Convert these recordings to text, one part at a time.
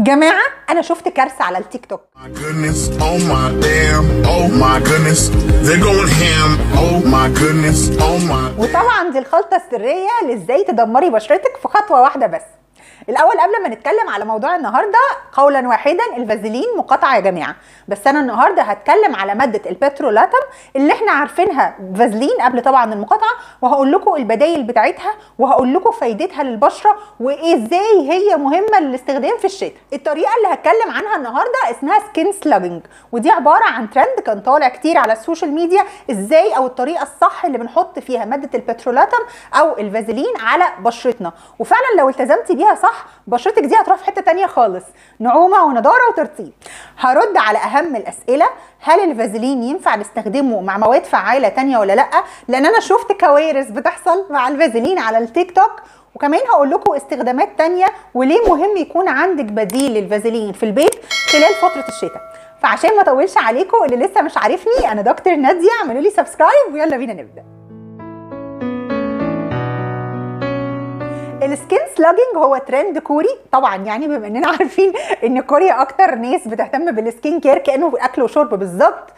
جماعة أنا شفت كارثة على التيك توك. وطبعا دي الخلطة السرية لإزاي تدمري بشرتك في خطوة واحدة بس. الاول قبل ما نتكلم على موضوع النهارده، قولا واحدا الفازلين مقاطعه يا جماعه، بس انا النهارده هتكلم على ماده البترولاتم اللي احنا عارفينها فازلين قبل طبعا المقاطعه، وهقول لكم البدايل بتاعتها وهقول لكم فايدتها للبشره وازاي هي مهمه للاستخدام في الشتاء. الطريقه اللي هتكلم عنها النهارده اسمها سكين سلاجنج، ودي عباره عن ترند كان طالع كتير على السوشيال ميديا، ازاي او الطريقه الصح اللي بنحط فيها ماده البترولاتم او الفازلين على بشرتنا، وفعلا لو التزمتي بيها صح بشرتك دي هتروح في حته تانيه خالص، نعومه ونضاره وترطيب. هرد على اهم الاسئله: هل الفازلين ينفع نستخدمه مع مواد فعاله تانيه ولا لا؟ لان انا شفت كوارث بتحصل مع الفازلين على التيك توك، وكمان هقول لكم استخدامات تانيه وليه مهم يكون عندك بديل للفازلين في البيت خلال فتره الشتاء. فعشان ما اطولش عليكم، اللي لسه مش عارفني انا دكتور ناديه، اعملوا لي سبسكرايب ويلا بينا نبدا. السكين سلاجنج هو ترند كوري طبعا، يعني بما اننا عارفين ان كوريا اكتر ناس بتهتم بالسكين كير كانه اكل وشرب بالظبط.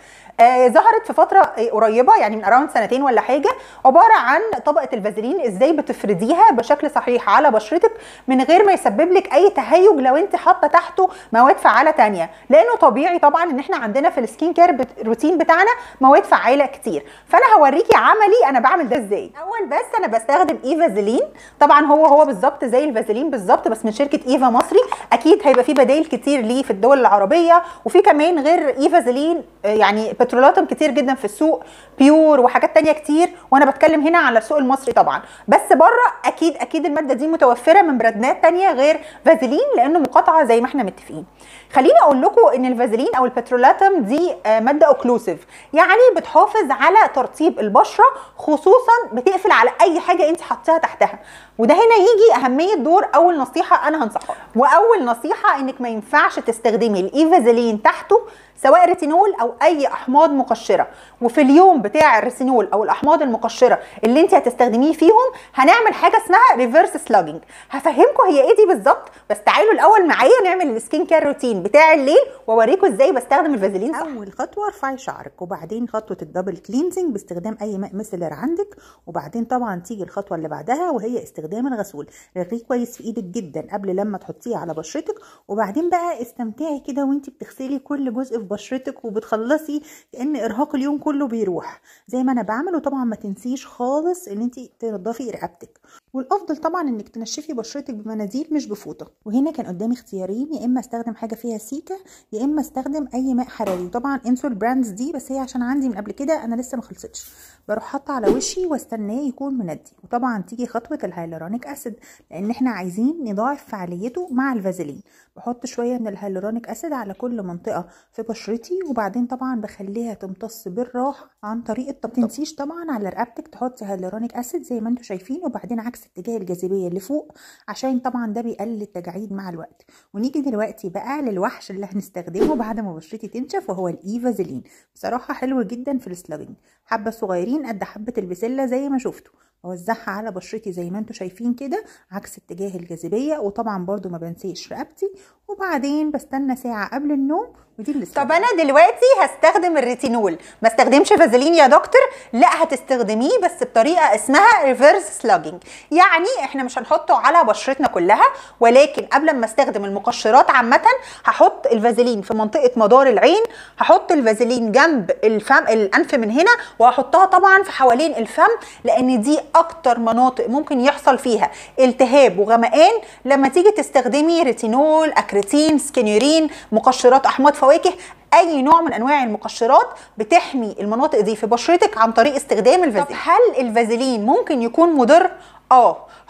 ظهرت في فتره قريبه، يعني من اراوند سنتين ولا حاجه، عباره عن طبقه الفازلين ازاي بتفرديها بشكل صحيح على بشرتك من غير ما يسبب لك اي تهيج لو انت حاطه تحته مواد فعاله ثانيه، لانه طبيعي طبعا ان احنا عندنا في السكين كير روتين بتاعنا مواد فعاله كتير. فانا هوريكي عملي انا بعمل ده ازاي. اول بس انا بستخدم ايفازلين، طبعا هو بالظبط زي الفازلين بالظبط بس من شركه ايفا مصري، اكيد هيبقى في بدائل كتير ليه في الدول العربيه، وفي كمان غير ايفازلين يعني بترولاتم كتير جدا في السوق، بيور وحاجات تانية كتير، وانا بتكلم هنا على السوق المصري طبعا، بس بره اكيد الماده دي متوفره من براندات تانية غير فازلين لانه مقاطعه زي ما احنا متفقين. خليني اقول لكم ان الفازلين او البترولاتم دي ماده اوكلوسيف، يعني بتحافظ على ترطيب البشره، خصوصا بتقفل على اي حاجه انت حطيها تحتها، وده هنا يجي اهميه دور اول نصيحه انا هنصحها. واول نصيحه انك ما ينفعش تستخدمي الايفازلين تحته سواء ريتينول او اي احماض مقشره، وفي اليوم بتاع الريتينول او الاحماض المقشره اللي انت هتستخدميه فيهم هنعمل حاجه اسمها ريفرس سلاجنج. هفهمكم هي ايه دي بالظبط، بس تعالوا الاول معايا نعمل السكين كير روتين بتاع الليل واوريكم ازاي بستخدم الفازلين صح. اول خطوه ارفعي شعرك، وبعدين خطوه الدبل كلينزنج باستخدام اي ماء ميسلر عندك، وبعدين طبعا تيجي الخطوه اللي بعدها وهي استخدام الغسول. رغيه كويس في ايدك جدا قبل لما تحطيه على بشرتك، وبعدين بقى استمتعي كده وانت بتغسلي كل جزء في بشرتك وبتخلصي كأن ارهاق اليوم كله بيروح زي ما انا بعمل. وطبعا ما تنسيش خالص ان انت تنضفي رقبتك، والافضل طبعا انك تنشفي بشرتك بمناديل مش بفوطه. وهنا كان قدامي اختيارين، يا اما استخدم حاجه فيها سيكا يا اما استخدم اي ماء حراري، وطبعا انسوا البراندز دي، بس هي عشان عندي من قبل كده انا لسه ما خلصتش. بروح حاطه على وشي واستناه يكون مندي. وطبعا تيجي خطوه الهيالورونيك اسيد لان احنا عايزين نضاعف فعاليته مع الفازلين. بحط شويه من الهيالورونيك اسيد على كل منطقه في بشرتي، وبعدين طبعا بخليها تمتص بالراحه عن طريق الطبطب. ما تنسيش طبعا على رقبتك تحطي هيالورونيك اسيد زي ما انتم شايفين، وبعدين عكس اتجاه الجاذبيه اللي فوق عشان طبعا ده بيقلل التجاعيد مع الوقت. ونيجي دلوقتي بقى للوحش اللي هنستخدمه بعد ما بشرتي تنشف، وهو الايفازلين. بصراحه حلو جدا في السلاجنج، حبه صغيرين قد حبه البسله زي ما شفتوا، اوزعها على بشرتي زي ما انتم شايفين كده عكس اتجاه الجاذبيه، وطبعا برضو ما بنسيش رقبتي، وبعدين بستنى ساعه قبل النوم. ودي اللي طب انا دلوقتي هستخدم الريتينول، ما استخدمش فازلين يا دكتور؟ لا، هتستخدميه بس بطريقه اسمها ريفرس سلاجنج، يعني احنا مش هنحطه على بشرتنا كلها، ولكن قبل ما استخدم المقشرات عامه هحط الفازلين في منطقه مدار العين، هحط الفازلين جنب الفم الانف من هنا، وهحطها طبعا في حوالين الفم، لان دي اكتر مناطق ممكن يحصل فيها التهاب وغمقان لما تيجي تستخدمي ريتينول، اكريتين، سكينيورين، مقشرات احماض فواكه، اي نوع من انواع المقشرات بتحمي المناطق دي في بشرتك عن طريق استخدام الفازلين. طب هل الفازلين ممكن يكون مضر؟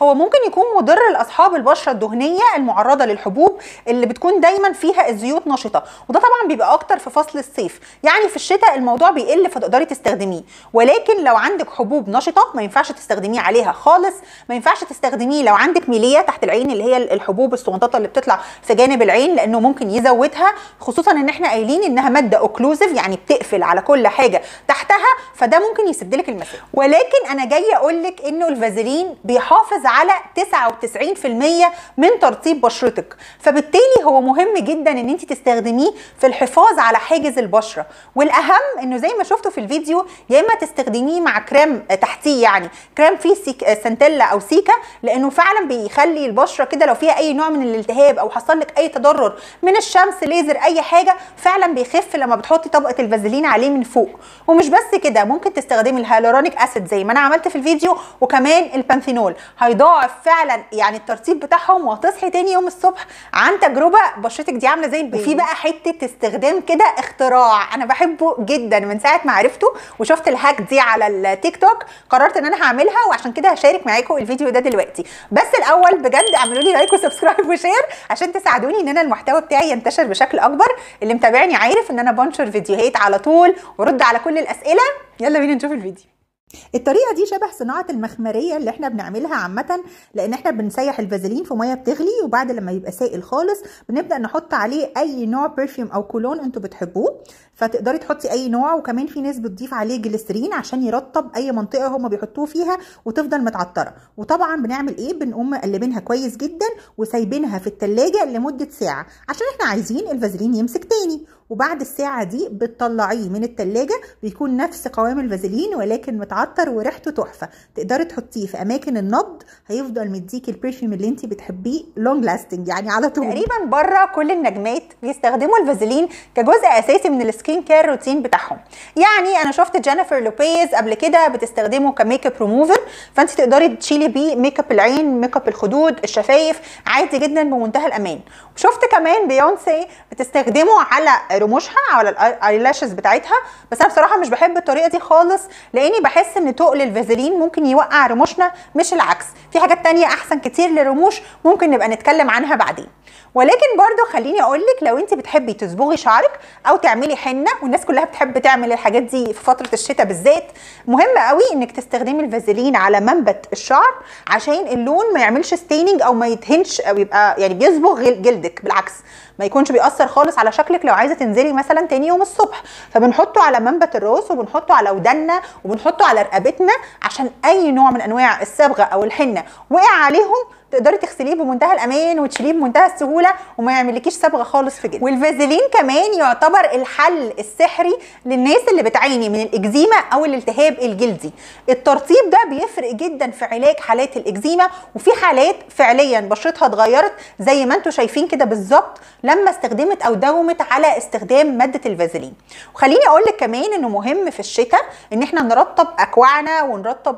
هو ممكن يكون مضر لاصحاب البشره الدهنيه المعرضه للحبوب اللي بتكون دايما فيها الزيوت نشطه، وده طبعا بيبقى اكتر في فصل الصيف، يعني في الشتاء الموضوع بيقل فتقدري تستخدميه. ولكن لو عندك حبوب نشطه ما ينفعش تستخدميه عليها خالص، ما ينفعش تستخدميه لو عندك ميليه تحت العين اللي هي الحبوب الصغنططه اللي بتطلع في جانب العين، لانه ممكن يزودها، خصوصا ان احنا قايلين انها ماده اوكلوزيف يعني بتقفل على كل حاجه تحتها، فده ممكن يسد لك المسام. ولكن انا جايه اقول لك انه الفازلين بيحافظ على 99% من ترطيب بشرتك، فبالتالي هو مهم جدا ان انت تستخدميه في الحفاظ على حاجز البشره. والاهم انه زي ما شفتوا في الفيديو يا اما تستخدميه مع كريم تحتيه، يعني كريم فيه سنتيلا او سيكا، لانه فعلا بيخلي البشره كده لو فيها اي نوع من الالتهاب او حصل لك اي تضرر من الشمس ليزر اي حاجه فعلا بيخف لما بتحطي طبقه الفازلين عليه من فوق. ومش بس كده، ممكن تستخدمي الهيالورونيك اسيد زي ما انا عملت في الفيديو، وكمان البانثينول هيضاعف فعلا يعني الترطيب بتاعهم، وهتصحي تاني يوم الصبح عن تجربه بشرتك دي عامله زي البيبي. وفي بقى حته استخدام كده اختراع انا بحبه جدا من ساعه ما عرفته وشفت الهاك دي على التيك توك، قررت ان انا هعملها، وعشان كده هشارك معاكم الفيديو ده دلوقتي. بس الاول بجد اعملوا لي لايك وسبسكرايب وشير عشان تساعدوني ان انا المحتوى بتاعي ينتشر بشكل اكبر. اللي متابعني عارف ان انا بنشر فيديوهات على طول ورد على كل الاسئله. يلا بينا نشوف الفيديو. الطريقه دي شبه صناعه المخمريه اللي احنا بنعملها عامه، لان احنا بنسيح الفازلين في ميه بتغلي، وبعد لما يبقى سائل خالص بنبدا نحط عليه اي نوع برفيوم او كولون انتوا بتحبوه، فتقدري تحطي اي نوع. وكمان في ناس بتضيف عليه جليسرين عشان يرطب اي منطقه هم بيحطوه فيها وتفضل متعطره. وطبعا بنعمل ايه؟ بنقوم مقلبينها كويس جدا وسايبينها في التلاجة لمده ساعه عشان احنا عايزين الفازلين يمسك تاني. وبعد الساعه دي بتطلعيه من التلاجة بيكون نفس قوام الفازلين ولكن متعطر وريحته تحفه. تقدري تحطيه في اماكن النبض، هيفضل مديكي البرفيوم اللي انت بتحبيه لونج لاستنج يعني على طول. تقريبا بره كل النجمات بيستخدموا الفازلين كجزء اساسي من السكين كير روتين بتاعهم. يعني انا شفت جينيفر لوبيز قبل كده بتستخدمه كميك اب ريموفر، فانت تقدري تشيلي بيه ميك اب العين، ميك اب الخدود، الشفايف عادي جدا بمنتهى الامان. وشفت كمان بيونسي بتستخدمه على رموشها او على الايلاشز بتاعتها، بس انا بصراحه مش بحب الطريقه دي خالص، لاني بحس ان تقل الفازلين ممكن يوقع رموشنا مش العكس. في حاجات تانية احسن كتير للرموش ممكن نبقى نتكلم عنها بعدين. ولكن برضو خليني اقولك، لو انت بتحبي تصبغي شعرك او تعملي حنه، والناس كلها بتحب تعمل الحاجات دي في فتره الشتاء بالذات، مهم قوي انك تستخدمي الفازلين على منبت الشعر عشان اللون ما يعملش ستيننج او ما يدهنش او يبقى يعني بيصبغ جلدك، بالعكس ما يكونش بيأثر خالص على شكلك لو عايزه تنزلي مثلا تاني يوم الصبح. فبنحطه على منبت الراس وبنحطه على ودنا وبنحطه على رقبتنا عشان اي نوع من انواع الصبغه او الحنه وقع عليهم تقدري تغسليه بمنتهى الامان وتشيليه بمنتهى السهوله وما يعملكيش صبغه خالص في جلدك. والفازلين كمان يعتبر الحل السحري للناس اللي بتعاني من الاكزيما او الالتهاب الجلدي. الترطيب ده بيفرق جدا في علاج حالات الاكزيما، وفي حالات فعليا بشرتها اتغيرت زي ما انتم شايفين كده بالظبط لما استخدمت او داومت على استخدام ماده الفازلين. وخليني اقول لك كمان انه مهم في الشتاء ان احنا نرطب اكواعنا ونرطب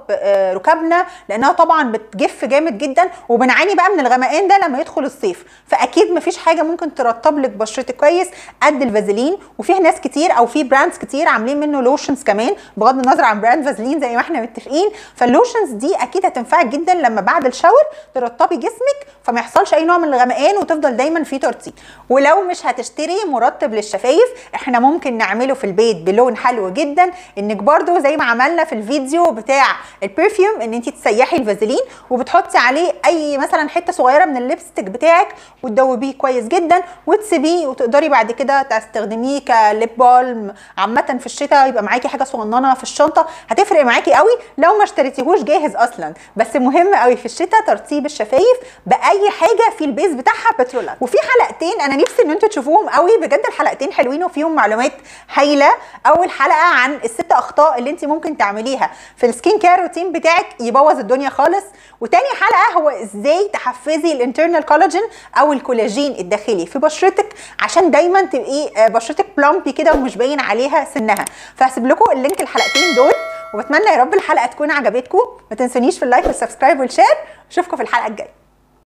ركابنا، لانها طبعا بتجف جامد جدا وبنعاني بقى من الغمقان ده لما يدخل الصيف. فاكيد مفيش حاجه ممكن ترطب لك بشرتك كويس قد الفازلين. وفي ناس كتير او في براندز كتير عاملين منه لوشنز كمان، بغض النظر عن براند فازلين زي ما احنا متفقين. فاللوشنز دي اكيد هتنفعك جدا لما بعد الشاور ترطبي جسمك فما يحصلش اي نوع من الغمقان وتفضل دايما في ترطيب. ولو مش هتشتري مرطب للشفايف، احنا ممكن نعمله في البيت بلون حلو جدا، انك برضو زي ما عملنا في الفيديو بتاع البرفيوم ان انت تسيحي الفازلين وبتحطي عليه اي مثلا حته صغيره من الليبستيك بتاعك وتدوبيه كويس جدا وتسيبيه، وتقدري بعد كده تستخدميه كليب بالم عامه في الشتاء، يبقى معاكي حاجه صغننه في الشنطه هتفرق معاكي قوي لو ما اشتريتيهوش جاهز اصلا. بس مهم قوي في الشتاء ترطيب الشفايف باي حاجه في البيز بتاعها بترولات. وفي حلقتين انا نفسي ان انتوا تشوفوهم قوي بجد، الحلقتين حلوين وفيهم معلومات هايله. اول حلقه عن ال6 اخطاء اللي انت ممكن تعمليها في السكين كير روتين بتاعك يبوظ الدنيا خالص. وتاني حلقه هو ازاي تحفزي الانترنال كولاجين او الكولاجين الداخلي في بشرتك عشان دايما تبقي بشرتك بلامبي كده ومش باين عليها سنها. فهسيب لكم اللينك الحلقتين دول، وبتمنى يا رب الحلقه تكون عجبتكم. ما تنسونيش في اللايك والسبسكرايب والشير. اشوفكم في الحلقه الجايه.